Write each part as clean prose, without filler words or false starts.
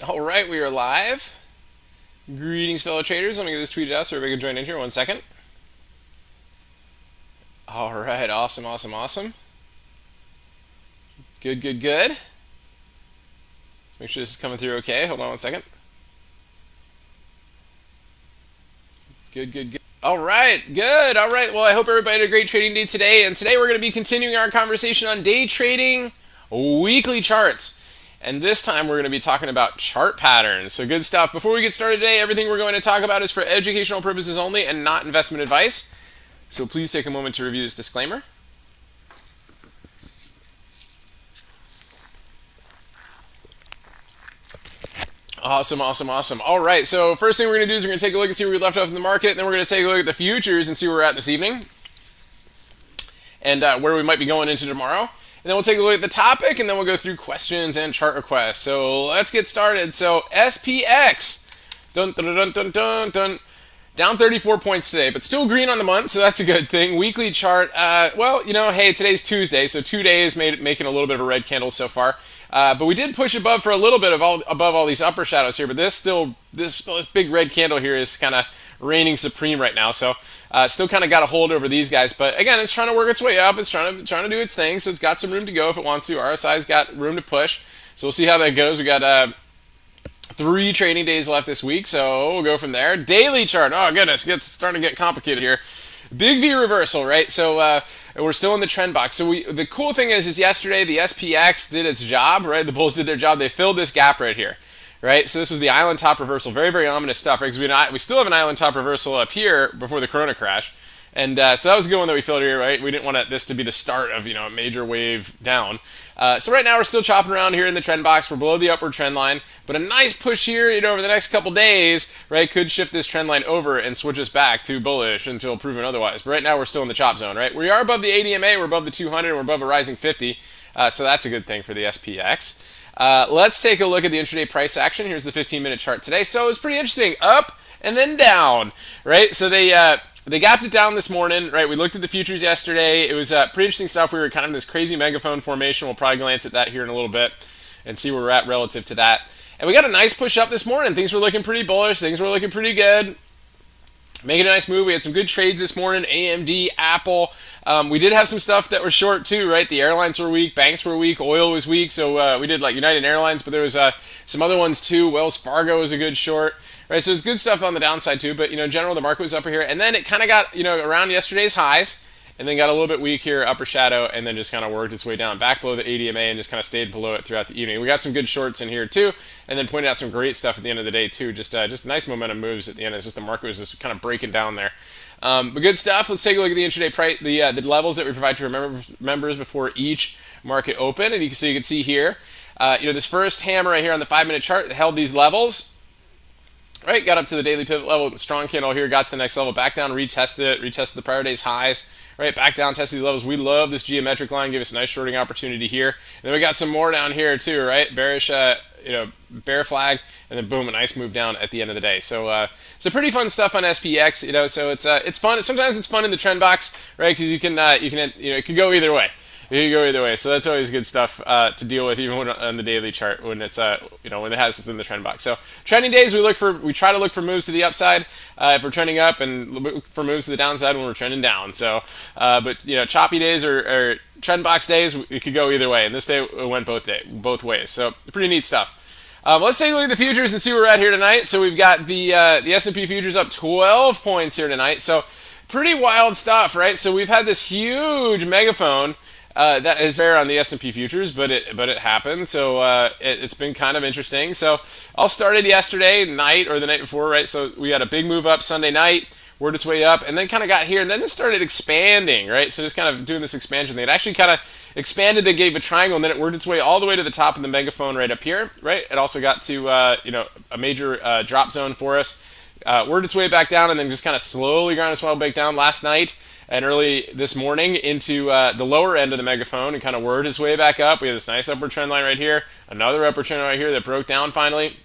All right, we are live. Greetings, fellow traders. Let me get this tweeted out so everybody can join in here. 1 second. All right, awesome, awesome, awesome. Good, good, good. Let's make sure this is coming through okay. Hold on 1 second. Good, good, good. All right, good. All right, well, I hope everybody had a great trading day today. And today we're going to be continuing our conversation on day trading weekly charts. And this time we're going to be talking about chart patterns. So good stuff. Before we get started today, everything we're going to talk about is for educational purposes only and not investment advice. So please take a moment to review this disclaimer. Awesome, awesome, awesome. All right, so first thing we're going to do is we're going to take a look and see where we left off in the market. And then we're going to take a look at the futures and see where we're at this evening and where we might be going into tomorrow. And then we'll take a look at the topic, and then we'll go through questions and chart requests. So let's get started. So SPX, dun dun dun dun dun dun, down 34 points today, but still green on the month, so that's a good thing. Weekly chart, well, you know, hey, today's Tuesday, so 2 days making a little bit of a red candle so far. But we did push above for a little bit above all these upper shadows here, but this big red candle here is kind of reigning supreme right now. So still kind of got a hold over these guys, but again, it's trying to work its way up. It's trying to do its thing, so it's got some room to go if it wants to. RSI's got room to push, so we'll see how that goes. We got 3 trading days left this week, so we'll go from there. Daily chart. Oh goodness, it's starting to get complicated here. Big V reversal, right? So we're still in the trend box. So the cool thing is yesterday the SPX did its job, right? The bulls did their job. They filled this gap right here, right? So this was the island top reversal. Very, very ominous stuff, right? Because we still have an island top reversal up here before the Corona crash. And so that was a good one that we filled here, right? We didn't want this to be the start of, a major wave down. So right now we're still chopping around here in the trend box. We're below the upward trend line, but a nice push here, over the next couple days, right, could shift this trend line over and switch us back to bullish until proven otherwise. But right now we're still in the chop zone, right? We are above the ADMA, we're above the 200, and we're above a rising 50. So that's a good thing for the SPX. Let's take a look at the intraday price action. Here's the 15-minute chart today. So it's pretty interesting, up and then down, right? So they gapped it down this morning, right? We looked at the futures yesterday. It was pretty interesting stuff. We were kind of in this crazy megaphone formation. We'll probably glance at that here in a little bit and see where we're at relative to that. And we got a nice push up this morning. Things were looking pretty bullish. Things were looking pretty good. Making a nice move. We had some good trades this morning. AMD, Apple. We did have some stuff that were short too, right? The airlines were weak. Banks were weak. Oil was weak. So we did like United Airlines, but there was some other ones too. Wells Fargo was a good short. Right, so there's good stuff on the downside too, but in general the market was up here, and then it kind of got around yesterday's highs, and then got a little bit weak here, upper shadow, and then just kind of worked its way down back below the ADMA and just kind of stayed below it throughout the evening. We got some good shorts in here too, and then pointed out some great stuff at the end of the day too. Just nice momentum moves at the end. It's just the market was just kind of breaking down there. But good stuff. Let's take a look at the intraday price, the levels that we provide to members before each market open, and you can see here, this first hammer right here on the 5-minute chart held these levels. Right, got up to the daily pivot level with the strong candle here, got to the next level, back down, retested the prior day's highs, right, back down, tested these levels. We love this geometric line, give us a nice shorting opportunity here. And then we got some more down here too, right, bearish, bear flag, and then boom, a nice move down at the end of the day. So, pretty fun stuff on SPX, so it's fun. Sometimes it's fun in the trend box, right, because it could go either way. You can go either way, so that's always good stuff to deal with, even on the daily chart when it's when it has this in the trend box. So trending days, we try to look for moves to the upside if we're trending up, and look for moves to the downside when we're trending down. So, but choppy days or trend box days, it could go either way, and this day it went both ways. So pretty neat stuff. Let's take a look at the futures and see where we're at here tonight. So we've got the S&P futures up 12 points here tonight. So pretty wild stuff, right? So we've had this huge megaphone. That is rare on the S&P futures, but it happened. So it's been kind of interesting. So all started yesterday night or the night before, right? So we had a big move up Sunday night, worked its way up, and then kind of got here, and then it started expanding, right? So just kind of doing this expansion thing. It actually kind of expanded, then gave a triangle, and then it worked its way all the way to the top of the megaphone right up here, right? It also got to a major drop zone for us. Worked its way back down, and then just kind of slowly ground its way back down last night and early this morning into the lower end of the megaphone, and kind of worked its way back up. We have this nice upward trend line right here, another upward trend line right here that broke down finally.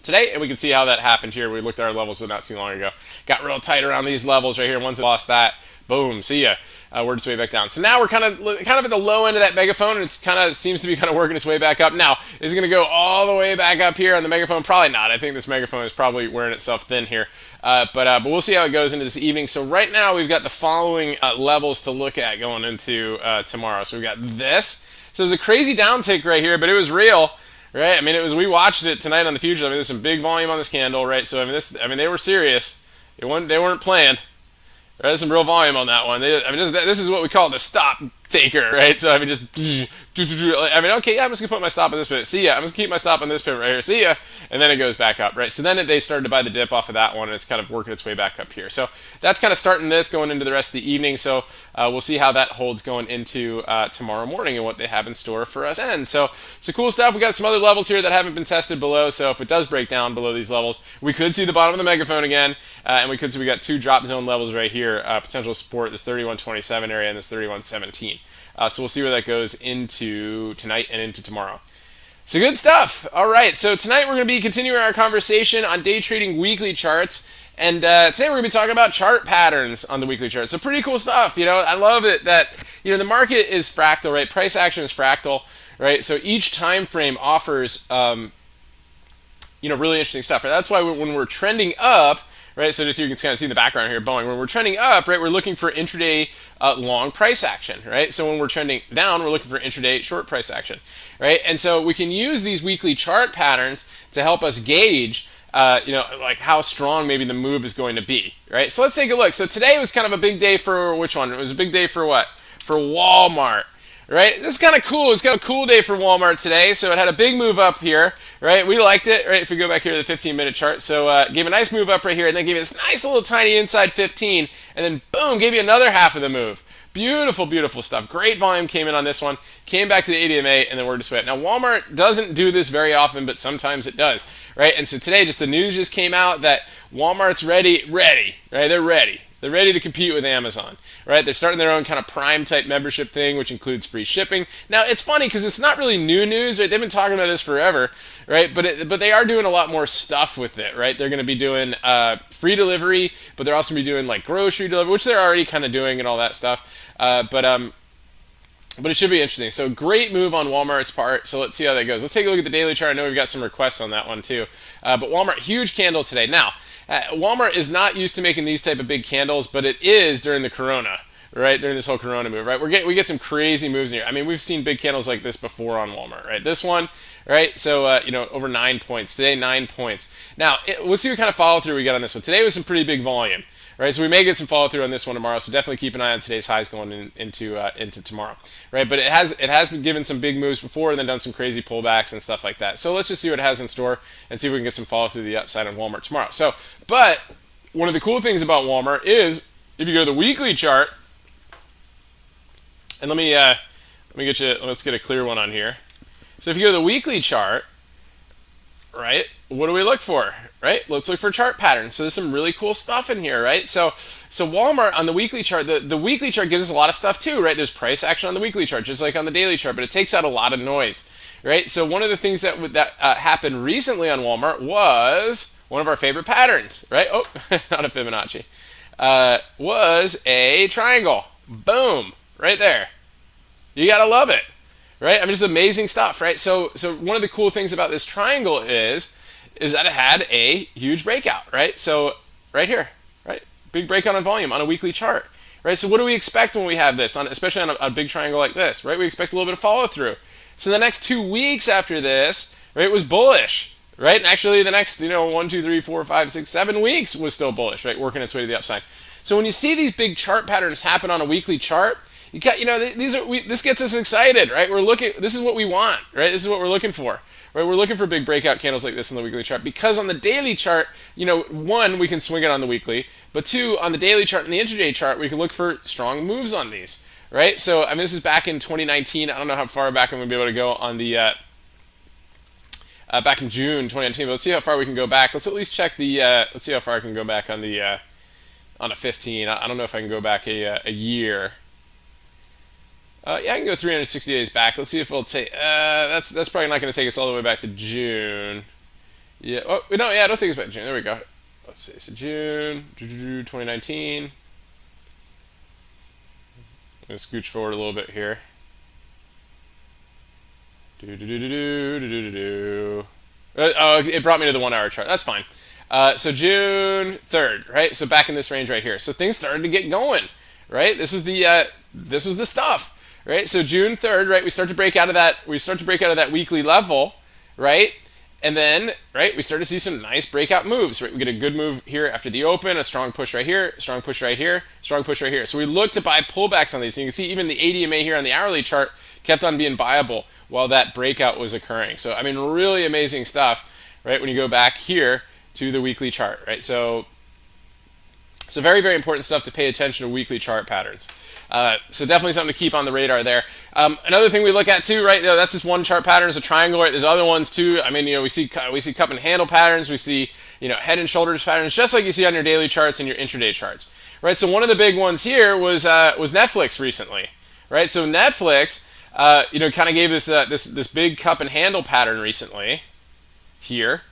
today, and we can see how that happened here. We looked at our levels not too long ago. Got real tight around these levels right here. Once it lost that, boom, see ya. Worked its way back down. So now we're kind of at the low end of that megaphone, and it's kind of seems to be kind of working its way back up. Now, is it going to go all the way back up here on the megaphone? Probably not. I think this megaphone is probably wearing itself thin here. But we'll see how it goes into this evening. So right now we've got the following levels to look at going into tomorrow. So we've got this. So there's a crazy downtick right here, but it was real. Right, I mean, we watched it tonight on the futures. I mean, there's some big volume on this candle, right? So I mean, they were serious. They weren't playing. There's some real volume on that one. This is what we call the stop taker, right? So I mean, okay, yeah, I'm just gonna put my stop on this pivot. See ya. I'm just gonna keep my stop on this pivot right here. See ya. And then it goes back up, right? So then they started to buy the dip off of that one, and it's kind of working its way back up here. So that's kind of starting this going into the rest of the evening. So we'll see how that holds going into tomorrow morning and what they have in store for us then. So cool stuff. We got some other levels here that haven't been tested below. So if it does break down below these levels, we could see the bottom of the megaphone again, and we got two drop zone levels right here. Potential support, this 3127 area and this 3117. So we'll see where that goes into tonight and into tomorrow. So good stuff. All right, so tonight we're going to be continuing our conversation on day trading weekly charts. And today we're going to be talking about chart patterns on the weekly chart. So pretty cool stuff. I love it that, the market is fractal, right? Price action is fractal, right? So each time frame offers, really interesting stuff. Right? That's why when we're trending up, right, so just so you can kind of see in the background here, Boeing, when we're trending up, right, we're looking for intraday long price action, right? So when we're trending down, we're looking for intraday short price action, right? And so we can use these weekly chart patterns to help us gauge, like how strong maybe the move is going to be, right? So let's take a look. So today was kind of a big day for which one? It was a big day for what? For Walmart. Right, this is kind of cool. It's kind of a cool day for Walmart today. So it had a big move up here, right? We liked it, right? If we go back here to the 15-minute chart, so gave a nice move up right here, and then gave this nice little tiny inside 15, and then boom, gave you another half of the move. Beautiful, beautiful stuff. Great volume came in on this one. Came back to the ADMA, and then worked its way up. Now Walmart doesn't do this very often, but sometimes it does, right? And so today, just the news just came out that Walmart's ready, right? They're ready. They're ready to compete with Amazon, right? They're starting their own kind of Prime type membership thing, which includes free shipping. Now, it's funny because it's not really new news, right? They've been talking about this forever, right? But they are doing a lot more stuff with it, right? They're going to be doing free delivery, but they're also going to be doing like grocery delivery, which they're already kind of doing and all that stuff. But it should be interesting. So great move on Walmart's part. So let's see how that goes. Let's take a look at the daily chart. I know we've got some requests on that one too. But Walmart, huge candle today. Now, Walmart is not used to making these type of big candles, but it is during the Corona, right? During this whole Corona move, right? We get some crazy moves in here. I mean, we've seen big candles like this before on Walmart, right? This one, right? So, over 9 points. Today, 9 points. Now, we'll see what kind of follow through we got on this one. Today was some pretty big volume. Right, so we may get some follow through on this one tomorrow. So definitely keep an eye on today's highs going into tomorrow. Right, but it has been given some big moves before and then done some crazy pullbacks and stuff like that. So let's just see what it has in store and see if we can get some follow through the upside on Walmart tomorrow. So, but one of the cool things about Walmart is if you go to the weekly chart, and let's get a clear one on here. So if you go to the weekly chart, right, what do we look for? Right, let's look for chart patterns. So there's some really cool stuff in here, right? So Walmart on the weekly chart, the weekly chart gives us a lot of stuff too, right? There's price action on the weekly chart, just like on the daily chart, but it takes out a lot of noise, right? So one of the things that happened recently on Walmart was one of our favorite patterns, right? Oh, not a Fibonacci, was a triangle. Boom, right there. You gotta love it, right? I mean, it's amazing stuff, right? So one of the cool things about this triangle is that it had a huge breakout, right? So right here, right? Big breakout on volume on a weekly chart, right? So what do we expect when we have this, especially on a big triangle like this, right? We expect a little bit of follow through. So the next 2 weeks after this, right, was bullish, right? And actually the next, 1, 2, 3, 4, 5, 6, 7 weeks was still bullish, right? Working its way to the upside. So when you see these big chart patterns happen on a weekly chart, this gets us excited, right? This is what we want, right? This is what we're looking for. Right, we're looking for big breakout candles like this on the weekly chart because on the daily chart, one, we can swing it on the weekly, but two, on the daily chart and the intraday chart, we can look for strong moves on these, right? So, I mean, this is back in 2019. I don't know how far back I'm going to be able to go on the, back in June 2019, but let's see how far we can go back. Let's at least check let's see how far I can go back on on a 15. I don't know if I can go back a year. Yeah, I can go 360 days back. Let's see if it'll take. That's probably not going to take us all the way back to June. Yeah. Oh no, yeah. Don't take us back to June. There we go. Let's see. So June 2019. I'm gonna scooch forward a little bit here. Oh, it brought me to the 1 hour chart. That's fine. So June 3rd, right? So back in this range right here. So things started to get going, right? This was the stuff, right? So June 3rd, right? We start to break out of that. We start to break out of that weekly level, right? And then, right, we start to see some nice breakout moves, right? We get a good move here after the open, a strong push right here, strong push right here, strong push right here. So we look to buy pullbacks on these. And you can see even the ADMA here on the hourly chart kept on being buyable while that breakout was occurring. So, I mean, really amazing stuff, right? When you go back here to the weekly chart, right? So very, very important stuff to pay attention to weekly chart patterns. So definitely something to keep on the radar there. Another thing we look at too, right? That's just one chart pattern, is a triangle, right? There's other ones too. I mean, we see cup and handle patterns. We see, head and shoulders patterns, just like you see on your daily charts and your intraday charts, right? So one of the big ones here was Netflix recently, right? So Netflix, kind of gave this big cup and handle pattern recently here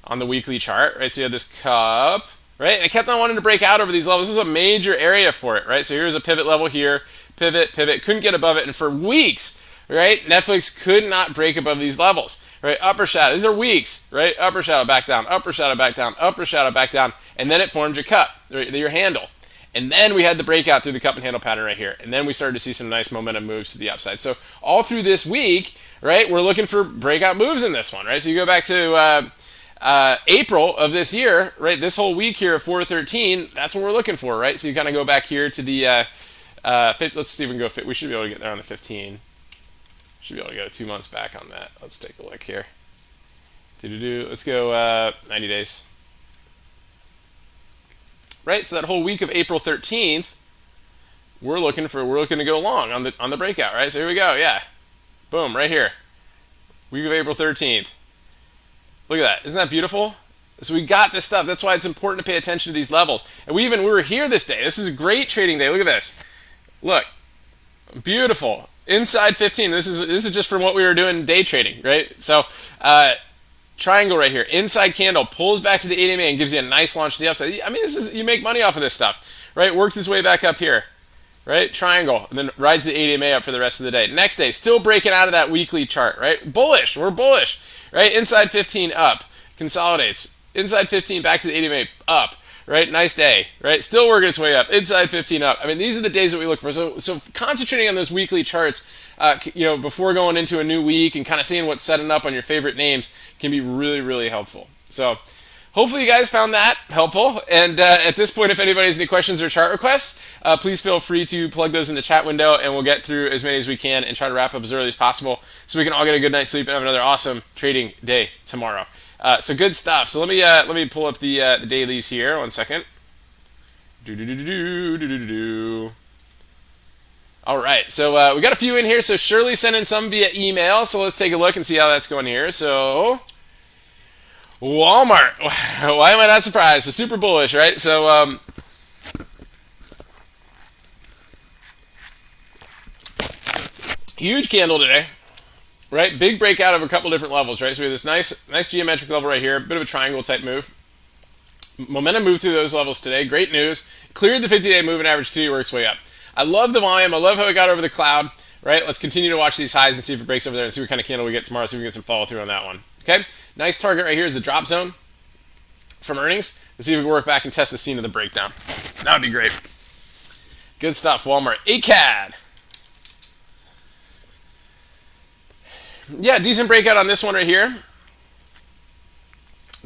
on the weekly chart, right? So you had this cup, right? And it kept on wanting to break out over these levels. This is a major area for it, right? So here's a pivot level here, pivot, couldn't get above it. And for weeks, right, Netflix could not break above these levels, right? Upper shadow, these are weeks, right? Upper shadow, back down, upper shadow, back down, upper shadow, back down. And then it formed your cup, right, your handle. And then we had the breakout through the cup and handle pattern right here. And then we started to see some nice momentum moves to the upside. So all through this week, right, we're looking for breakout moves in this one, right? So you go back to April of this year, right? This whole week here of 413, that's what we're looking for, right? So you kind of go back here to the, let's see if we can go, we should be able to get there on the 15. Should be able to go 2 months back on that. Let's take a look here. Let's go 90 days. Right, so that whole week of April 13th, we're looking to go long on the breakout, right? So here we go, yeah, boom, right here, week of April 13th. Look at that, isn't that beautiful? So we got this stuff. That's why it's important to pay attention to these levels. And we were here this day. This is a great trading day. Look at this. Look, beautiful. Inside 15. This is just from what we were doing day trading, right? So triangle right here, inside candle, pulls back to the 8 and gives you a nice launch to the upside. I mean, you make money off of this stuff, right? Works its way back up here, right? Triangle, and then rides the 8 up for the rest of the day. Next day, still breaking out of that weekly chart, right? Bullish, we're bullish, right? Inside 15 up, consolidates. Inside 15 back to the 8 up, right? Nice day, right? Still working its way up. Inside 15 up. I mean, these are the days that we look for. So concentrating on those weekly charts, before going into a new week and kind of seeing what's setting up on your favorite names can be really, really helpful. So hopefully you guys found that helpful. And at this point, if anybody has any questions or chart requests, please feel free to plug those in the chat window, and we'll get through as many as we can and try to wrap up as early as possible so we can all get a good night's sleep and have another awesome trading day tomorrow. So good stuff. So let me pull up the dailies here. 1 second. All right, so we got a few in here. So Shirley sent in some via email. So let's take a look and see how that's going here. So Walmart. Why am I not surprised? It's super bullish, right? So huge candle today, right? Big breakout of a couple different levels, right? So we have this nice geometric level right here, bit of a triangle type move. Momentum moved through those levels today. Great news. Cleared the 50-day moving average, continued to work its way up. I love the volume. I love how it got over the cloud, right? Let's continue to watch these highs and see if it breaks over there and see what kind of candle we get tomorrow, see if we can get some follow through on that one. Okay? Nice target right here is the drop zone from earnings. Let's see if we can work back and test the scene of the breakdown. That would be great. Good stuff, Walmart. ACAD. Yeah, decent breakout on this one right here.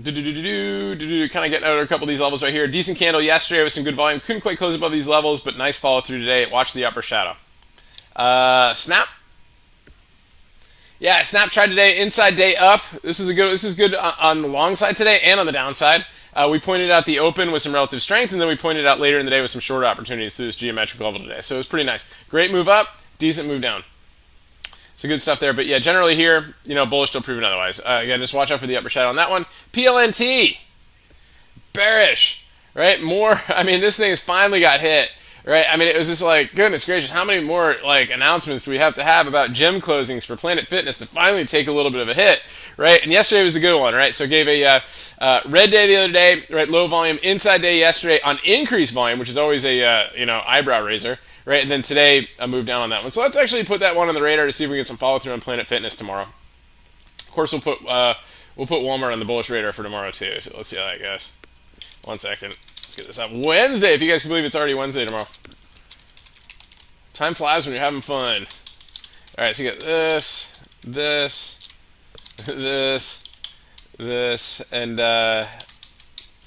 Kind of getting out of a couple of these levels right here. Decent candle yesterday with some good volume. Couldn't quite close above these levels, but nice follow through today. Watch the upper shadow. Snap. Yeah, Snap tried today. Inside day up. This is good on the long side today and on the downside. We pointed out the open with some relative strength, and then we pointed out later in the day with some short opportunities through this geometric level today. So it was pretty nice. Great move up, decent move down. So good stuff there. But yeah, generally here, bullish still proven otherwise. Again, just watch out for the upper shadow on that one. PLNT, bearish, right? More. I mean, this thing has finally got hit, right? I mean, it was just like, goodness gracious, how many more like announcements do we have to have about gym closings for Planet Fitness to finally take a little bit of a hit, right? And yesterday was the good one, right? So it gave a red day the other day, right? Low volume, inside day yesterday on increased volume, which is always a eyebrow raiser, right? And then today I moved down on that one. So let's actually put that one on the radar to see if we get some follow through on Planet Fitness tomorrow. Of course, we'll put Walmart on the bullish radar for tomorrow too. So let's see how that goes. 1 second. Let's get this up. Wednesday, if you guys can believe it's already Wednesday tomorrow. Time flies when you're having fun. All right, so you get this, and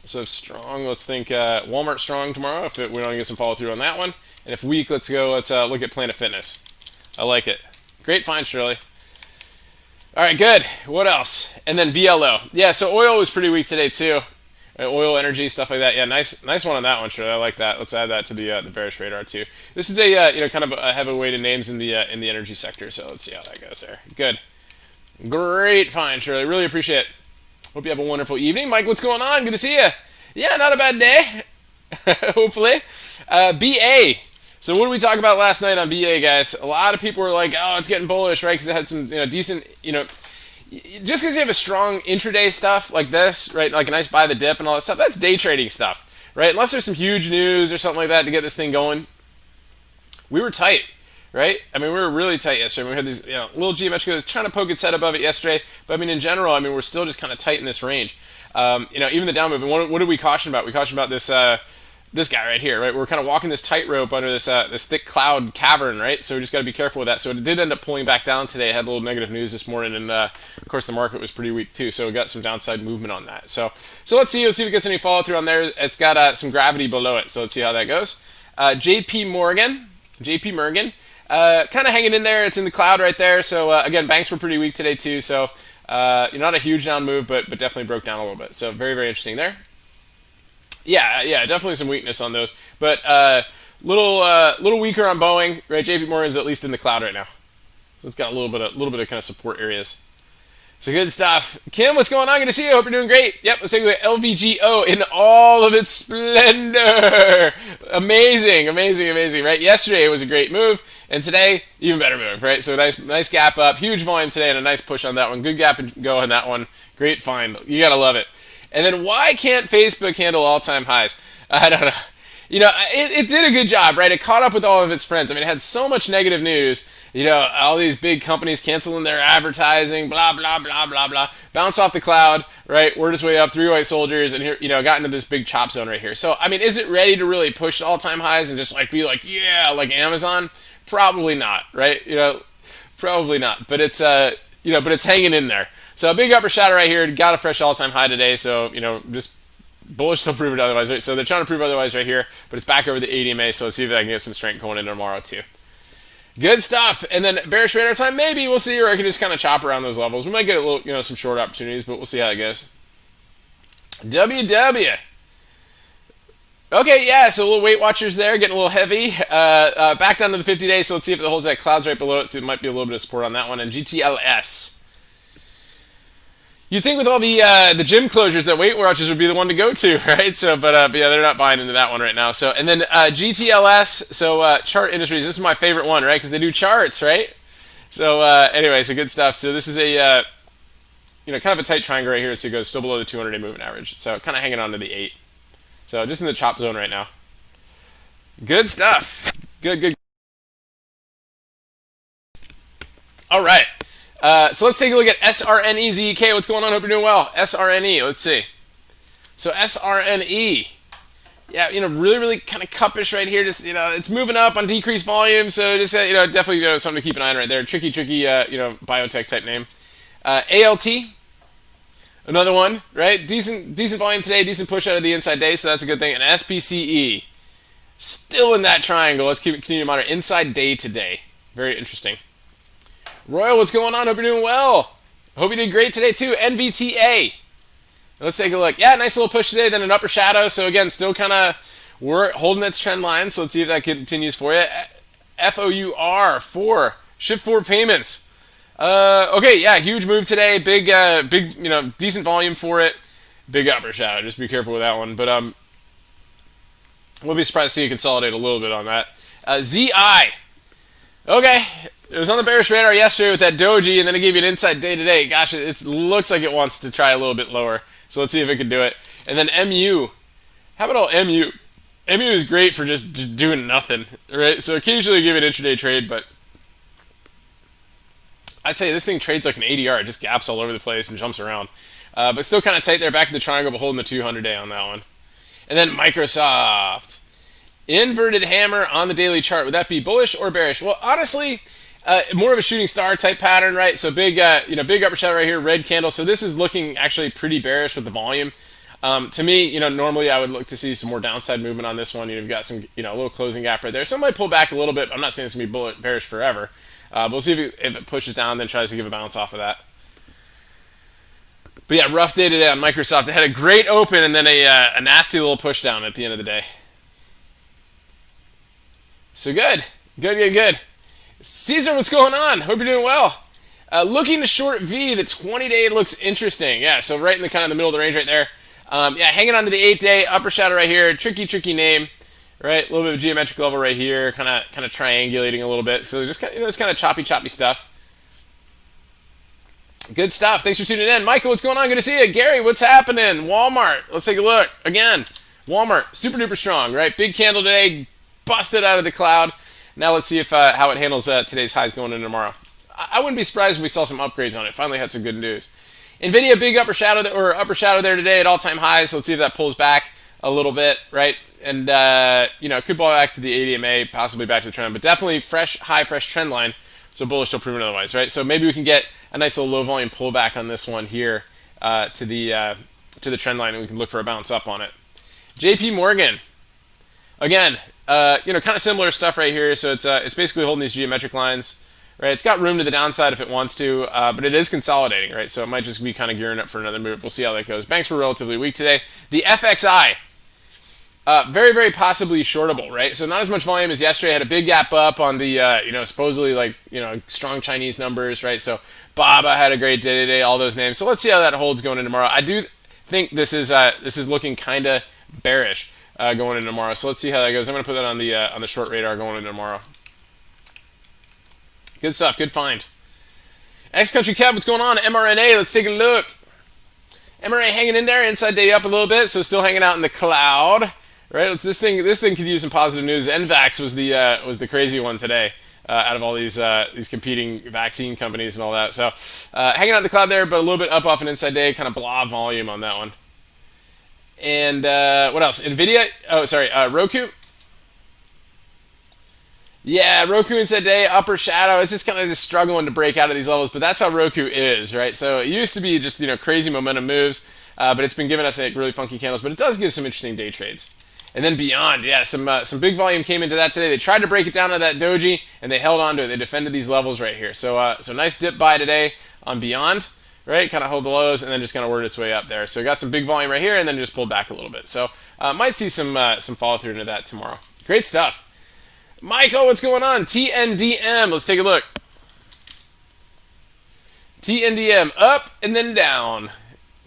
so strong. Let's think Walmart strong tomorrow. If we don't get some follow through on that one, and if weak, let's go. Let's look at Planet Fitness. I like it. Great find, Shirley. All right, good. What else? And then VLO. Yeah, so oil was pretty weak today too. Oil, energy, stuff like that. Yeah, nice one on that one, Shirley. I like that. Let's add that to the bearish radar too. This is a kind of a heavyweighted names in the energy sector. So let's see how that goes there. Good, great find, Shirley. Really appreciate it. Hope you have a wonderful evening, Mike. What's going on? Good to see you. Yeah, not a bad day. Hopefully, BA. So what did we talk about last night on BA, guys? A lot of people were like, "Oh, it's getting bullish, right?" Because it had some decent, just because you have a strong intraday stuff like this, right, like a nice buy the dip and all that stuff, that's day trading stuff, right? Unless there's some huge news or something like that to get this thing going. We were tight, right? I mean, we were really tight yesterday. We had these little geometric goes trying to poke its head above it yesterday, but I mean, in general, I mean, we're still just kind of tight in this range. Even the down movement. What did we caution about? We cautioned about this guy right here, right? We're kind of walking this tightrope under this thick cloud cavern, right? So we just got to be careful with that. So it did end up pulling back down today. It had a little negative news this morning, and of course the market was pretty weak too. So we got some downside movement on that. So let's see if it gets any follow through on there. It's got some gravity below it, so let's see how that goes. JP Morgan, kind of hanging in there. It's in the cloud right there. So again, banks were pretty weak today too. So not a huge down move, but definitely broke down a little bit. So very, very interesting there. Yeah, definitely some weakness on those, but little weaker on Boeing, right? JP Morgan's at least in the cloud right now, so it's got a little bit of kind of support areas. So good stuff. Kim, what's going on? Good to see you. Hope you're doing great. Yep, let's take a look at LVGO in all of its splendor. Amazing, right? Yesterday it was a great move, and today even better move, right? So nice gap up, huge volume today, and a nice push on that one. Good gap and go on that one. Great find. You gotta love it. And then why can't Facebook handle all-time highs? I don't know. It did a good job, right? It caught up with all of its friends. I mean, it had so much negative news. All these big companies canceling their advertising, blah, blah, blah, blah, blah. Bounce off the cloud, right? Worked its way up, 3 white soldiers, and here, got into this big chop zone right here. So, I mean, is it ready to really push all-time highs and just be like, yeah, like Amazon? Probably not, right? Probably not. But it's, but it's hanging in there. So a big upper shadow right here, got a fresh all-time high today, so, just bullish to prove it otherwise, right? So they're trying to prove otherwise right here, but it's back over the 80 MA, so let's see if I can get some strength going into tomorrow too. Good stuff. And then bearish radar time, maybe, we'll see, or I can just kind of chop around those levels. We might get a little, some short opportunities, but we'll see how it goes. WW. Okay, yeah, so a little Weight Watchers there, getting a little heavy. Back down to the 50 days, so let's see if it holds that clouds right below it, so it might be a little bit of support on that one. And GTLS. You'd think with all the gym closures that Weight Watchers would be the one to go to, right? So, but yeah, they're not buying into that one right now. So, and then GTLS, so Chart Industries, this is my favorite one, right? Because they do charts, right? So, anyway, so good stuff. So this is a, kind of a tight triangle right here. So it goes still below the 200-day moving average. So kind of hanging on to the 8. So just in the chop zone right now. Good stuff. Good. All right. So let's take a look at SRNEZK. What's going on? Hope you're doing well. SRNE. Let's see. So SRNE. Yeah, really kind of cuppish right here. Just, it's moving up on decreased volume. So just, definitely something to keep an eye on right there. Tricky, biotech type name. ALT. Another one, right? Decent volume today. Decent push out of the inside day. So that's a good thing. And SPCE. Still in that triangle. Let's continue to monitor. Inside day today. Very interesting. Royal, what's going on? Hope you're doing well. Hope you did great today too. NVTA. Let's take a look. Yeah, nice little push today, then an upper shadow. So again, still kind of we're holding its trend line. So let's see if that continues for you. FOUR 4. Shift 4 payments. Okay, yeah, huge move today. Big, decent volume for it. Big upper shadow. Just be careful with that one. But We'll be surprised to see it consolidate a little bit on that. ZI. Okay. It was on the bearish radar yesterday with that doji, and then it gave you an inside day today. Gosh, it looks like it wants to try a little bit lower. So let's see if it can do it. And then MU. How about all MU? MU is great for just doing nothing, right? So occasionally give it an intraday trade, but I'd say this thing trades like an ADR. It just gaps all over the place and jumps around. But still kind of tight there, back in the triangle, but holding the 200-day on that one. And then Microsoft. Inverted hammer on the daily chart. Would that be bullish or bearish? Well, honestly, more of a shooting star type pattern, right? So big, big upper shadow right here, red candle. So this is looking actually pretty bearish with the volume. To me, normally I would look to see some more downside movement on this one. You've got some, a little closing gap right there. So it might pull back a little bit. I'm not saying it's going to be bearish forever. But we'll see if it pushes down, then tries to give a bounce off of that. But yeah, rough day today on Microsoft. They had a great open and then a nasty little push down at the end of the day. So good. Good. Caesar, what's going on? Hope you're doing well. Looking to short V, the 20-day looks interesting. Yeah, so right in the kind of the middle of the range right there. Hanging on to the 8-day, upper shadow right here. Tricky name. Right, a little bit of geometric level right here, kind of triangulating a little bit. So just it's kind of choppy stuff. Good stuff. Thanks for tuning in, Michael. What's going on? Good to see you, Gary. What's happening? Walmart. Let's take a look again. Walmart, super duper strong, right? Big candle today, busted out of the cloud. Now let's see if how it handles today's highs going into tomorrow. I wouldn't be surprised if we saw some upgrades on it. Finally had some good news. Nvidia, big upper shadow there today at all-time highs. So let's see if that pulls back a little bit, right? And, could ball back to the ADMA, possibly back to the trend, but definitely fresh trend line. So bullish till proven otherwise, right? So maybe we can get a nice little low volume pullback on this one here to the trend line, and we can look for a bounce up on it. JP Morgan, again, kind of similar stuff right here. So it's basically holding these geometric lines, right? It's got room to the downside if it wants to, but it is consolidating, right? So it might just be kind of gearing up for another move. We'll see how that goes. Banks were relatively weak today. The FXI. Very, very possibly shortable, right? So not as much volume as yesterday. Had a big gap up on the, supposedly strong Chinese numbers, right? So Baba had a great day today, all those names. So let's see how that holds going into tomorrow. I do think this is looking kind of bearish going into tomorrow. So let's see how that goes. I'm going to put that on the short radar going into tomorrow. Good stuff. Good find. X-Country Kev, what's going on? mRNA, let's take a look. mRNA hanging in there, inside day up a little bit, so still hanging out in the cloud. Right, this thing could use some positive news. NVAX was the crazy one today, out of all these competing vaccine companies and all that. So hanging out in the cloud there, but a little bit up off an inside day, kind of blah volume on that one. And what else? Nvidia. Oh, sorry, Roku. Yeah, Roku inside day, upper shadow. It's just kind of just struggling to break out of these levels, but that's how Roku is, right? So it used to be just crazy momentum moves, but it's been giving us really funky candles. But it does give some interesting day trades. And then Beyond, yeah, some big volume came into that today. They tried to break it down to that doji, and they held on to it. They defended these levels right here. So nice dip buy today on Beyond, right? Kind of hold the lows, and then just kind of worked its way up there. So got some big volume right here, and then just pulled back a little bit. So might see some follow through into that tomorrow. Great stuff. Michael, what's going on? TNDM, let's take a look. TNDM, up and then down.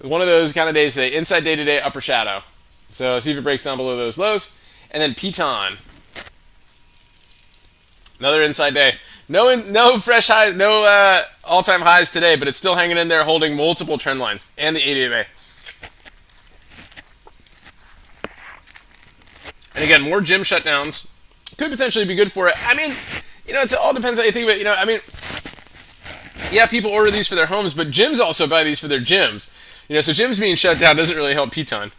One of those kind of days today. Inside day today, upper shadow. So see if it breaks down below those lows. And then Piton. Another inside day. No fresh highs, no all-time highs today, but it's still hanging in there holding multiple trend lines and the ADMA. And again, more gym shutdowns could potentially be good for it. I mean, it all depends how you think about it. Yeah, people order these for their homes, but gyms also buy these for their gyms. So gyms being shut down doesn't really help Piton.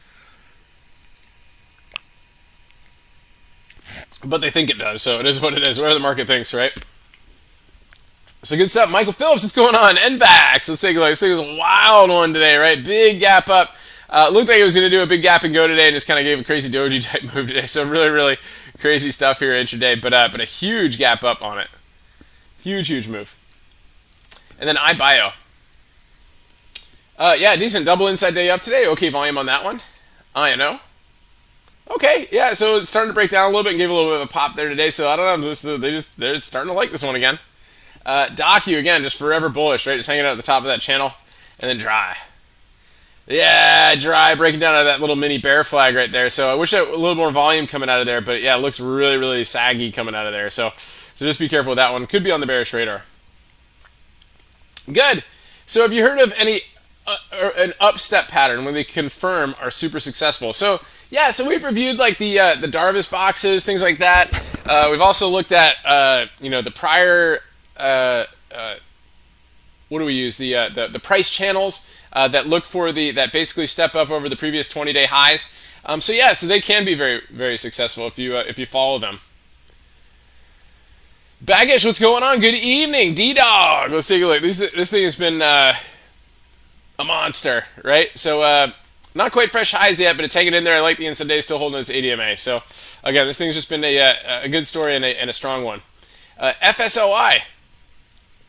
But they think it does, so it is what it is. Whatever the market thinks, right? So good stuff. Michael Phillips, what's going on? NVAX. Let's take a look. This thing was a wild one today, right? Big gap up. Looked like it was going to do a big gap and go today, and just kind of gave a crazy doji type move today. So really, really crazy stuff here intraday, but a huge gap up on it. Huge move. And then iBio. Yeah, decent double inside day up today. Okay volume on that one. INO. Okay, yeah, so it's starting to break down a little bit and gave a little bit of a pop there today. So I don't know, they're starting to like this one again. Docu again, just forever bullish, right? Just hanging out at the top of that channel and then dry. Yeah, dry, breaking down out of that little mini bear flag right there. So I wish I had a little more volume coming out of there, but yeah, it looks really, really saggy coming out of there. So just be careful with that one. Could be on the bearish radar. Good. So have you heard of any an upstep pattern when they confirm are super successful? So yeah, so we've reviewed like the Darvis boxes, things like that. We've also looked at the prior what do we use the price channels that look for that basically step up over the previous 20-day highs. So yeah, so they can be very very successful if you follow them. Baggish, what's going on? Good evening, D-Dog. Let's take a look. This thing has been a monster, right? So not quite fresh highs yet, but it's hanging in there. I like the inside day, still holding its ADMA. So again, this thing's just been a good story and a strong one. FSOI.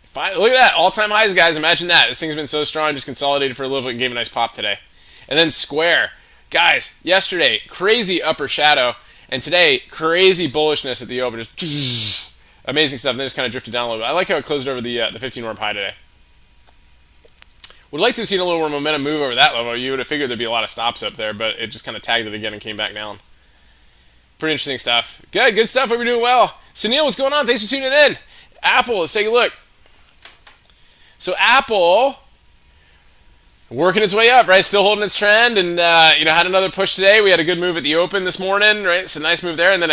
Fine, look at that. All-time highs, guys. Imagine that. This thing's been so strong, just consolidated for a little bit and gave a nice pop today. And then Square. Guys, yesterday, crazy upper shadow. And today, crazy bullishness at the open. Just amazing stuff. And then just kind of drifted down a little bit. I like how it closed over the 15-orb high today. Would like to have seen a little more momentum move over that level. You would have figured there'd be a lot of stops up there, but it just kind of tagged it again and came back down. Pretty interesting stuff. Good stuff. Hope you're doing well. Sunil, what's going on? Thanks for tuning in. Apple, let's take a look. So Apple working its way up, right? Still holding its trend, and had another push today. We had a good move at the open this morning, right? It's a nice move there, and then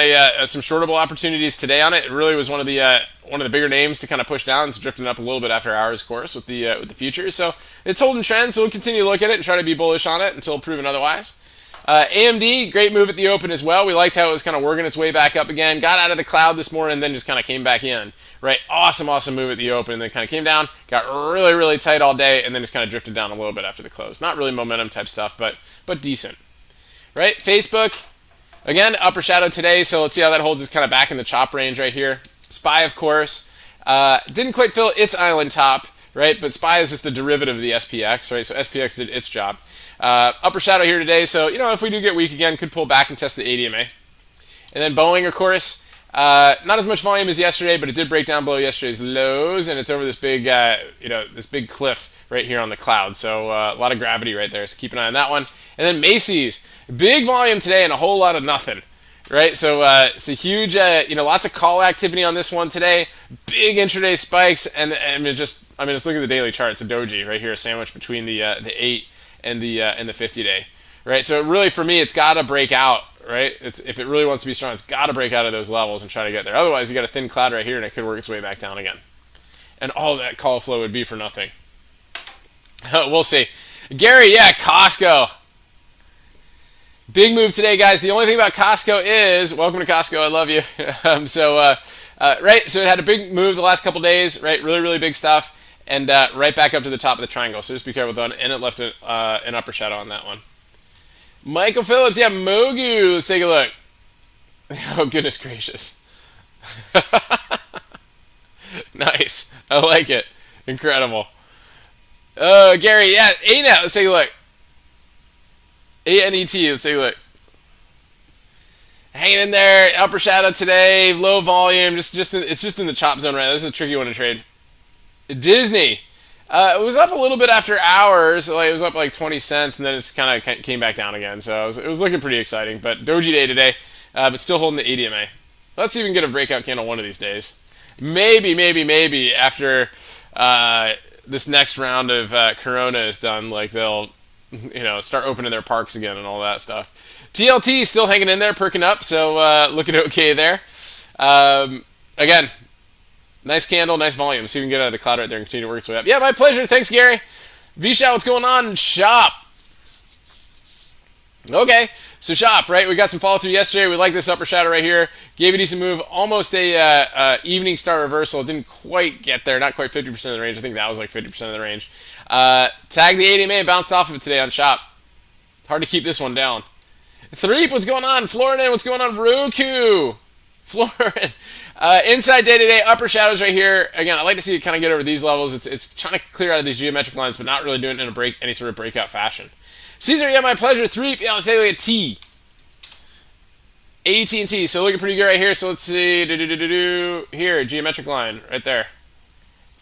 some shortable opportunities today on it. It really was one of the bigger names to kind of push down. It's drifting up a little bit after hours, of course, with the futures. So it's holding trend. So we'll continue to look at it and try to be bullish on it until proven otherwise. AMD, great move at the open as well. We liked how it was kind of working its way back up again. Got out of the cloud this morning, and then just kind of came back in. Right, awesome move at the open, and then kind of came down, got really, really tight all day, and then just kind of drifted down a little bit after the close. Not really momentum type stuff, but decent. Right, Facebook, again, upper shadow today, so let's see how that holds. It's kind of back in the chop range right here. SPY, of course, didn't quite fill its island top, right, but SPY is just a derivative of the SPX, right, so SPX did its job. Upper shadow here today, so, if we do get weak again, could pull back and test the ADMA. And then Boeing, of course, not as much volume as yesterday, but it did break down below yesterday's lows, and it's over this big, this big cliff right here on the cloud. So a lot of gravity right there. So keep an eye on that one. And then Macy's, big volume today and a whole lot of nothing, right? So it's a huge, lots of call activity on this one today. Big intraday spikes, and just look at the daily chart. It's a doji right here, sandwiched between the 8 and the 50-day, right? So really, for me, it's got to break out. Right? If it really wants to be strong, it's got to break out of those levels and try to get there. Otherwise, you got a thin cloud right here, and it could work its way back down again. And all that call flow would be for nothing. We'll see. Gary, yeah, Costco. Big move today, guys. The only thing about Costco is, welcome to Costco, I love you. Right, so it had a big move the last couple days, right? Really, really big stuff. And right back up to the top of the triangle. So just be careful with that. And it left an upper shadow on that one. Michael Phillips, yeah, Mogu. Let's take a look. Oh, goodness gracious. Nice. I like it. Incredible. Gary, yeah, ANET. Let's take a look. ANET. Let's take a look. Hanging in there. Upper shadow today. Low volume. It's just in the chop zone right now. This is a tricky one to trade. Disney. It was up a little bit after hours. It was up like 20 cents, and then it kind of came back down again. So it was looking pretty exciting. But Doji Day today, but still holding the ADMA. Let's see if we can get a breakout candle one of these days. Maybe after this next round of Corona is done, like they'll start opening their parks again and all that stuff. TLT still hanging in there, perking up. So looking okay there. Again. Nice candle, nice volume. See if we can get out of the cloud right there and continue to work its way up. Yeah, my pleasure. Thanks, Gary. V-Shot, what's going on? Shop. Okay, so Shop, right? We got some follow through yesterday. We like this upper shadow right here. Gave a decent move. Almost a evening star reversal. Didn't quite get there. Not quite 50% of the range. I think that was like 50% of the range. Tagged the ADMA and bounced off of it today on Shop. Hard to keep this one down. Threep, what's going on? Florin, what's going on? Roku. Florin. Inside day-to-day, upper shadows right here. Again, I like to see it kind of get over these levels. It's trying to clear out of these geometric lines, but not really doing it in any sort of breakout fashion. Caesar, yeah, my pleasure. Threep, yeah, let's say like a T. AT&T, so looking pretty good right here. So let's see, here, geometric line right there.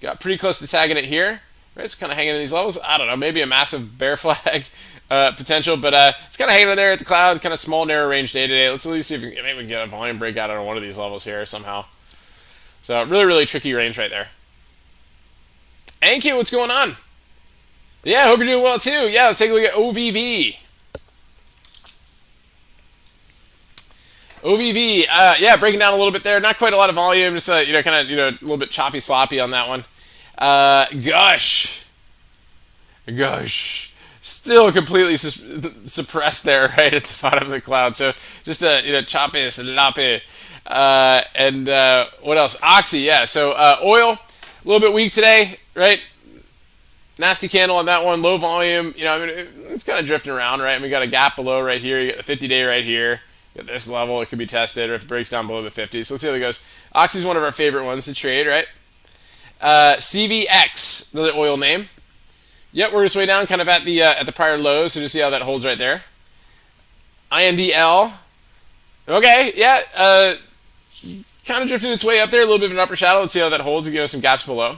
Got pretty close to tagging it here, Right, it's kind of hanging in these levels. I don't know, maybe a massive bear flag potential, but it's kind of hanging in there at the cloud, kind of small, narrow range day to day. Let's at least see if maybe we can get a volume breakout on one of these levels here somehow. So really, really tricky range right there. Anki, what's going on? Yeah, hope you're doing well too. Yeah, let's take a look at OVV. OVV, yeah, breaking down a little bit there. Not quite a lot of volume, just kind of a little bit choppy, sloppy on that one. Gush, still completely suppressed there, right at the bottom of the cloud. So just choppy, sloppy. And what else? Oxy, yeah. So oil, a little bit weak today, right? Nasty candle on that one, low volume. It's kind of drifting around, right? And we got a gap below right here. You got the 50-day right here. At this level, it could be tested, or if it breaks down below the 50. So let's see how it goes. Oxy's one of our favorite ones to trade, right? CVX, another oil name. Yep, we're just way down, kind of at the prior lows. So just see how that holds right there. INDL. Okay, yeah. Kind of drifted its way up there, a little bit of an upper shadow. Let's see how that holds. Give us some gaps below.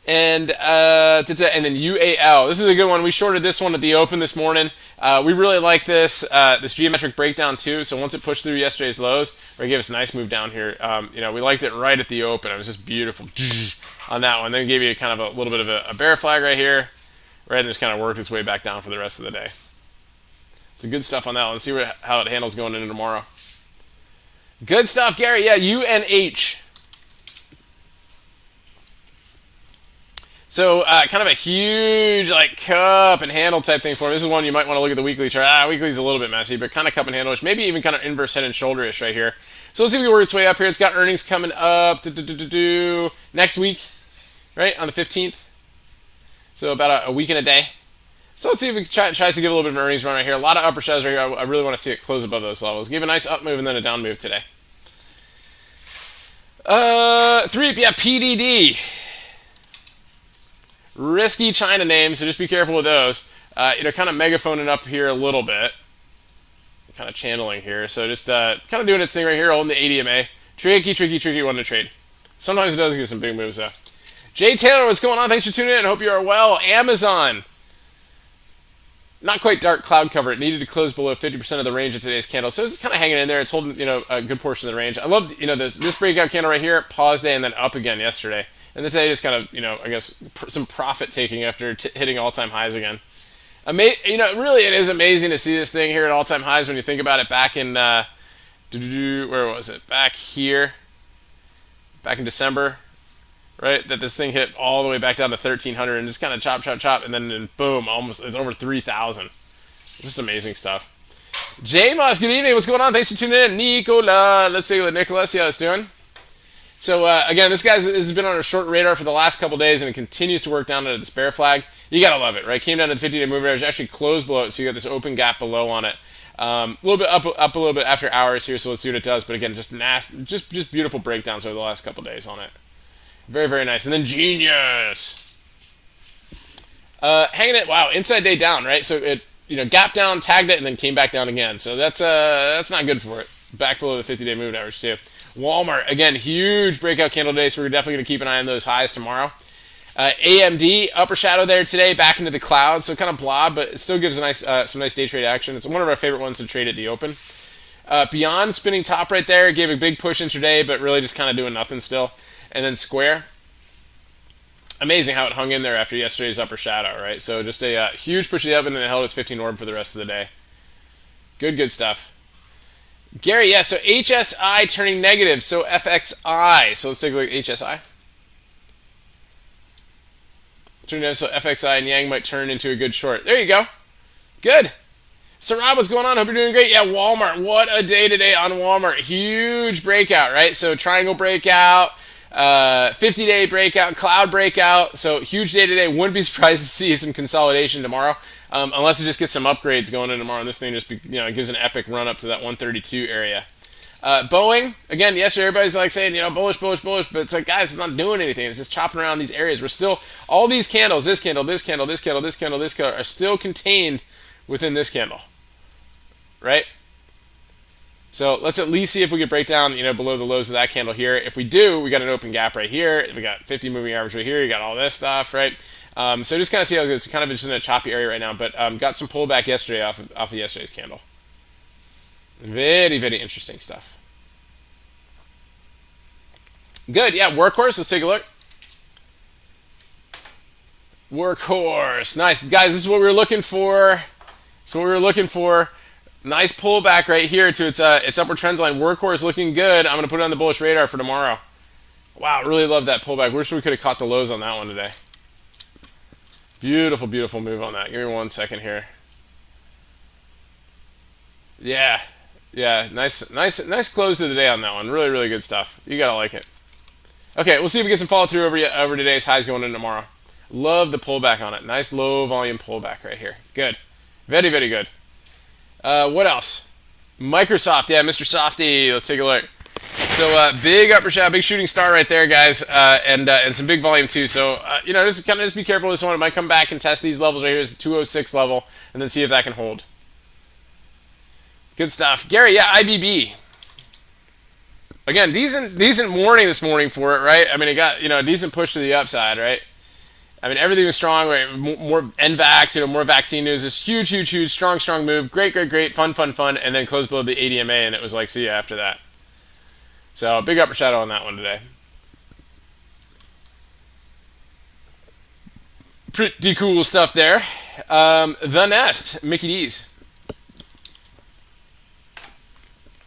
And then UAL. This is a good one. We shorted this one at the open this morning. We really like this geometric breakdown too. So once it pushed through yesterday's lows, it gave us a nice move down here. We liked it right at the open. It was just beautiful on that one. Then gave you kind of a little bit of a bear flag right here, right, and just kind of worked its way back down for the rest of the day. Some good stuff on that one. Let's see how it handles going into tomorrow. Good stuff, Gary. Yeah, UNH. So kind of a huge cup and handle type thing for me. This is one you might want to look at the weekly chart. Weekly's a little bit messy, but kind of cup and handle-ish. Maybe even kind of inverse head and shoulder-ish right here. So let's see if we work its way up here. It's got earnings coming up next week, right, on the 15th. So about a week and a day. So let's see if it tries to give a little bit of an earnings run right here. A lot of upper shadows right here. I really want to see it close above those levels. Give a nice up move and then a down move today. 3, yeah, PDD. Risky China name, so just be careful with those. Kind of megaphoning up here a little bit. Kind of channeling here. So just kind of doing its thing right here, holding the ADMA. Tricky one to trade. Sometimes it does get some big moves, though. Jay Taylor, what's going on? Thanks for tuning in. Hope you are well. Amazon. Not quite dark cloud cover. It needed to close below 50% of the range of today's candle. So it's kind of hanging in there. It's holding, a good portion of the range. I love, this breakout candle right here. Pause day and then up again yesterday. And then today just kind of, I guess, some profit taking after hitting all-time highs again. Really it is amazing to see this thing here at all-time highs when you think about it back in, where was it? Back here. Back in December, right? That this thing hit all the way back down to 1,300 and just kind of chop, and then boom, almost, it's over 3,000. Just amazing stuff. J Moss, good evening. What's going on? Thanks for tuning in. Nicola. Let's see what Nicola, see how it's doing. So, again, this guy has been on a short radar for the last couple days, and it continues to work down to this bear flag. You got to love it, right? Came down to the 50-day moving average, actually closed below it, so you got this open gap below on it. A little bit up a little bit after hours here, so let's see what it does. But again, just nasty, just beautiful breakdowns over the last couple days on it. Very, very nice. And then Genius. Hanging it, wow, inside day down, right? So it, gap down, tagged it, and then came back down again. So that's not good for it. Back below the 50-day moving average, too. Walmart, again, huge breakout candle today, so we're definitely going to keep an eye on those highs tomorrow. AMD, upper shadow there today, back into the clouds, so kind of blob, but it still gives some nice day trade action. It's one of our favorite ones to trade at the open. Beyond, spinning top right there, gave a big push intraday, but really just kind of doing nothing still. And then Square, amazing how it hung in there after yesterday's upper shadow, right? So just a huge push to the up and then it held its 15 orb for the rest of the day. Good stuff. Gary, yeah, so HSI turning negative, so FXI. So let's take a look at HSI. Turning negative, so FXI and Yang might turn into a good short. There you go. Good. So Rob, what's going on? Hope you're doing great. Yeah, Walmart. What a day today on Walmart. Huge breakout, right? So triangle breakout, 50-day breakout, cloud breakout. So huge day today. Wouldn't be surprised to see some consolidation tomorrow. Unless it just gets some upgrades going in tomorrow, and this thing just gives an epic run up to that 132 area. Boeing, again, yesterday everybody's saying, bullish, but it's like, guys, it's not doing anything. It's just chopping around these areas. We're still, all these candles, this candle, are still contained within this candle, right? So let's at least see if we can break down, below the lows of that candle here. If we do, we got an open gap right here. We got 50 moving average right here. You got all this stuff, right? So just kind of see how it's kind of just in a choppy area right now, but got some pullback yesterday off of yesterday's candle. Very, very interesting stuff. Good, yeah, workhorse, let's take a look. Workhorse, nice. Guys, this is what we were looking for. This is what we were looking for. Nice pullback right here to its upward trend line. Workhorse looking good. I'm going to put it on the bullish radar for tomorrow. Wow, really love that pullback. Wish we could have caught the lows on that one today. Beautiful, beautiful move on that. Give me 1 second here. Yeah, yeah, nice close to the day on that one. Really, really good stuff. You gotta like it. Okay, we'll see if we get some follow through over today's highs going into tomorrow. Love the pullback on it. Nice low volume pullback right here. Good, very, very good. What else? Microsoft, yeah, Mr. Softy. Let's take a look. So big upper shadow, big shooting star right there, guys, and some big volume too. So just kind of just be careful with this one. It might come back and test these levels right here. It's the 206 level, and then see if that can hold. Good stuff, Gary. Yeah, IBB. Again, decent morning this morning for it, right? I mean, it got a decent push to the upside, right? I mean, everything was strong, right? More NVAX, more vaccine news. This huge, strong move. Great, fun, and then closed below the ADMA, and it was like, see ya after that. So, big upper shadow on that one today. Pretty cool stuff there. The Nest, Mickey D's.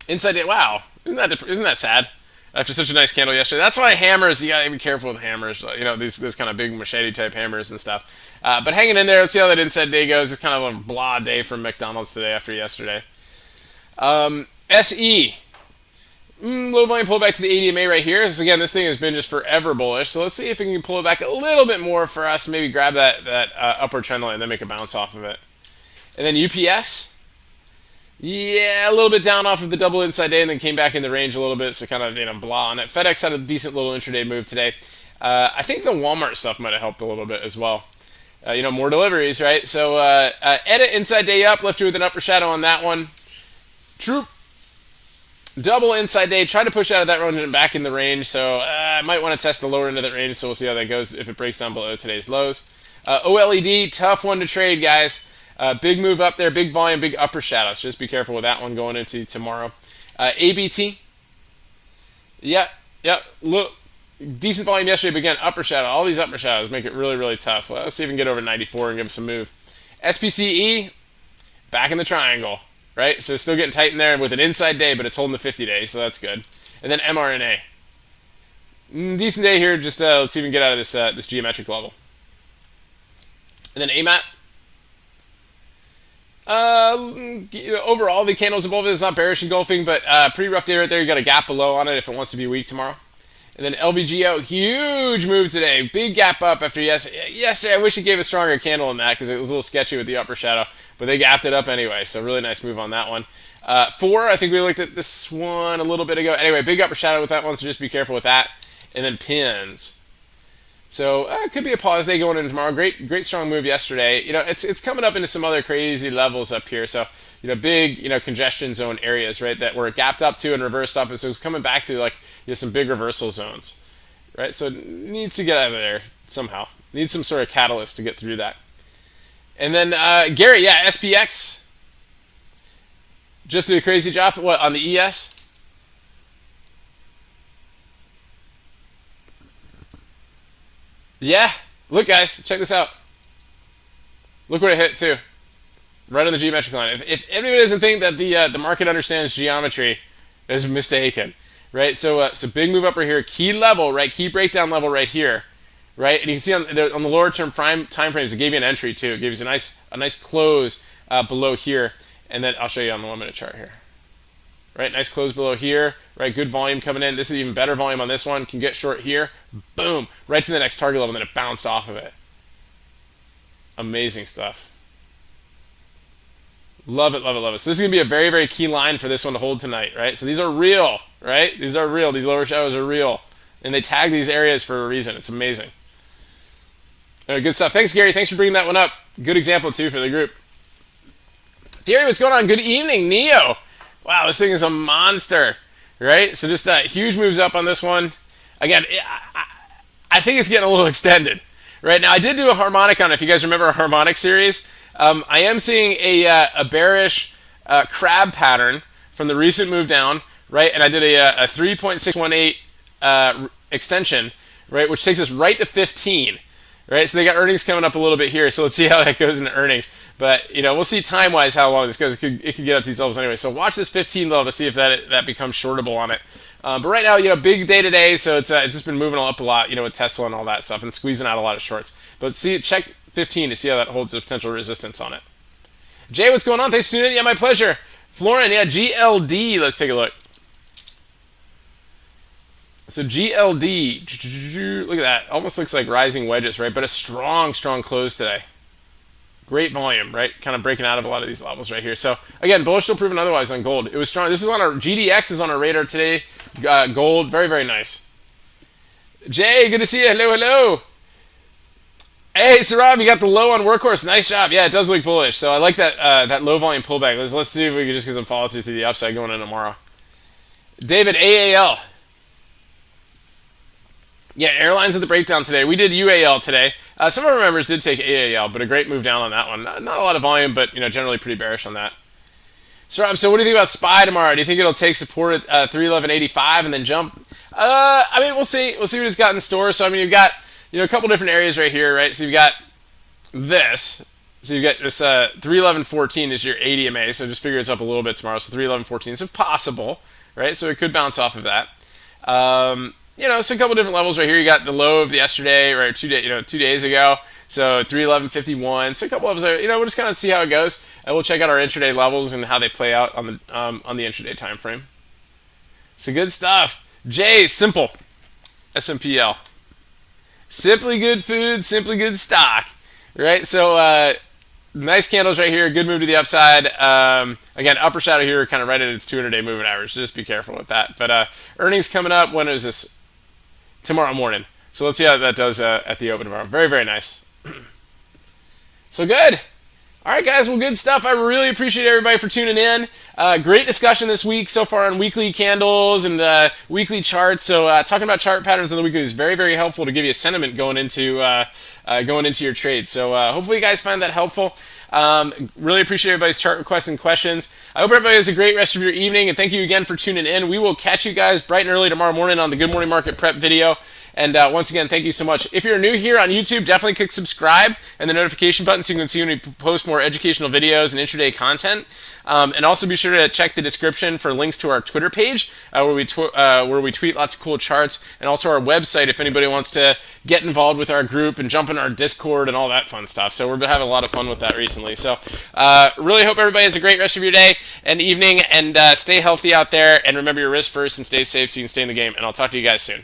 Inside day, wow. Isn't that sad? After such a nice candle yesterday. That's why hammers, you gotta be careful with hammers. These kind of big machete type hammers and stuff. But hanging in there, let's see how that inside day goes. It's kind of a blah day from McDonald's today after yesterday. SE. Low volume pullback to the ADMA right here. This thing has been just forever bullish. So let's see if we can pull it back a little bit more for us. Maybe grab that upward trend line and then make a bounce off of it. And then UPS. Yeah, a little bit down off of the double inside day and then came back in the range a little bit. So kind of blah on it. FedEx had a decent little intraday move today. I think the Walmart stuff might have helped a little bit as well. More deliveries, right? So edit inside day up. Left you with an upper shadow on that one. Troop. Double inside day, try to push out of that range and back in the range, so I might want to test the lower end of that range, so we'll see how that goes if it breaks down below today's lows. OLED, tough one to trade, guys. Big move up there, big volume, big upper shadow, so just be careful with that one going into tomorrow. ABT, yep, look, decent volume yesterday, but again, upper shadow. All these upper shadows make it really, really tough. Let's see if we can get over 94 and give it some move. SPCE, back in the triangle. Right, so it's still getting tight in there with an inside day, but it's holding the 50 day, so that's good. And then mRNA, decent day here. Just let's see if we can get out of this geometric level. And then AMAT. Overall, the candles above it is not bearish engulfing, but pretty rough day right there. You got a gap below on it if it wants to be weak tomorrow. And then LVGO, huge move today. Big gap up after yesterday. I wish it gave a stronger candle in that because it was a little sketchy with the upper shadow. But they gapped it up anyway, so really nice move on that one. 4, I think we looked at this one a little bit ago. Anyway, big upper shadow with that one, so just be careful with that. And then pins. So it could be a pause day going into tomorrow. Great strong move yesterday. It's coming up into some other crazy levels up here. So big congestion zone areas, right, that were gapped up to and reversed up, and so it's coming back to some big reversal zones, right? So it needs to get out of there somehow. Needs some sort of catalyst to get through that. And then Gary, yeah, SPX. Just did a crazy job. What on the ES? Yeah, look guys, check this out. Look what it hit too, right on the geometric line. If anybody doesn't think that the market understands geometry, is mistaken, right? So big move up right here, key level, right? Key breakdown level right here, right? And you can see on the lower term time frames, it gave you an entry too. It gave you a nice close below here, and then I'll show you on the 1 minute chart here. Right, nice close below here, right, good volume coming in. This is even better volume on this one. Can get short here, boom, right to the next target level, and then it bounced off of it. Amazing stuff. Love it. So this is going to be a very, very key line for this one to hold tonight, right? So these are real, right? These are real. These lower shadows are real. And they tag these areas for a reason. It's amazing. Good stuff. Thanks, Gary. Thanks for bringing that one up. Good example, too, for the group. Thierry, what's going on? Good evening, Neo. Wow, this thing is a monster, right? So just huge moves up on this one. Again, I think it's getting a little extended, Right now, I did do a harmonic on it. If you guys remember a harmonic series, I am seeing a bearish crab pattern from the recent move down, right? And I did a 3.618 extension, right, which takes us right to 15, right? So they got earnings coming up a little bit here, so let's see how that goes into earnings. But we'll see time-wise how long this goes. It could get up to these levels anyway. So watch this 15 level to see if that becomes shortable on it. But right now, big day today, so it's just been moving up a lot, with Tesla and all that stuff, and squeezing out a lot of shorts. But check 15 to see how that holds the potential resistance on it. Jay, what's going on? Thanks for tuning in. Yeah, my pleasure. Florin, yeah, GLD. Let's take a look. So GLD, look at that. Almost looks like rising wedges, right? But a strong, strong close today. Great volume, right? Kind of breaking out of a lot of these levels right here. So again, bullish still proven otherwise on gold. It was strong. This is on our GDX is on our radar today. Gold, very, very nice. Jay, good to see you. Hello, hello. Hey, Sarab, you got the low on Workhorse. Nice job. Yeah, it does look bullish. So I like that low volume pullback. Let's see if we can just get some follow through the upside going in tomorrow. David, AAL. Yeah, airlines at the breakdown today. We did UAL today. Some of our members did take AAL, but a great move down on that one. Not a lot of volume, but generally pretty bearish on that. So what do you think about SPY tomorrow? Do you think it'll take support at 311.85 and then jump? I mean, we'll see. We'll see what it's got in store. So I mean, you've got a couple different areas right here, right? So you've got this. So you've got this 311.14 is your 80 MA. So just figure it's up a little bit tomorrow. So 311.14 is possible, right? So it could bounce off of that. So a couple different levels right here. You got the low of yesterday, right? 2 days ago. So 311.51. So a couple levels there. We'll just kind of see how it goes, and we'll check out our intraday levels and how they play out on the intraday time frame. So good stuff. Jay, simple. SMPL. Simply good food, simply good stock, right? So nice candles right here. Good move to the upside. Again, upper shadow here, kind of right at its 200-day moving average. So just be careful with that. But earnings coming up. When is this? Tomorrow morning. So let's see how that does at the open tomorrow. Very, very nice. So good. All right, guys. Well, good stuff. I really appreciate everybody for tuning in. Great discussion this week so far on weekly candles and weekly charts. So talking about chart patterns on the weekly is very, very helpful to give you a sentiment going into your trade. So hopefully you guys find that helpful. Really appreciate everybody's chart requests and questions. I hope everybody has a great rest of your evening, and thank you again for tuning in. We will catch you guys bright and early tomorrow morning on the Good Morning Market Prep video. And once again, thank you so much. If you're new here on YouTube, definitely click subscribe and the notification button so you can see when we post more educational videos and intraday content. And also be sure to check the description for links to our Twitter page where we tweet lots of cool charts, and also our website if anybody wants to get involved with our group and jump in our Discord and all that fun stuff. So we've been having a lot of fun with that recently. So really hope everybody has a great rest of your day and evening, and stay healthy out there, and remember your risk first and stay safe so you can stay in the game. And I'll talk to you guys soon.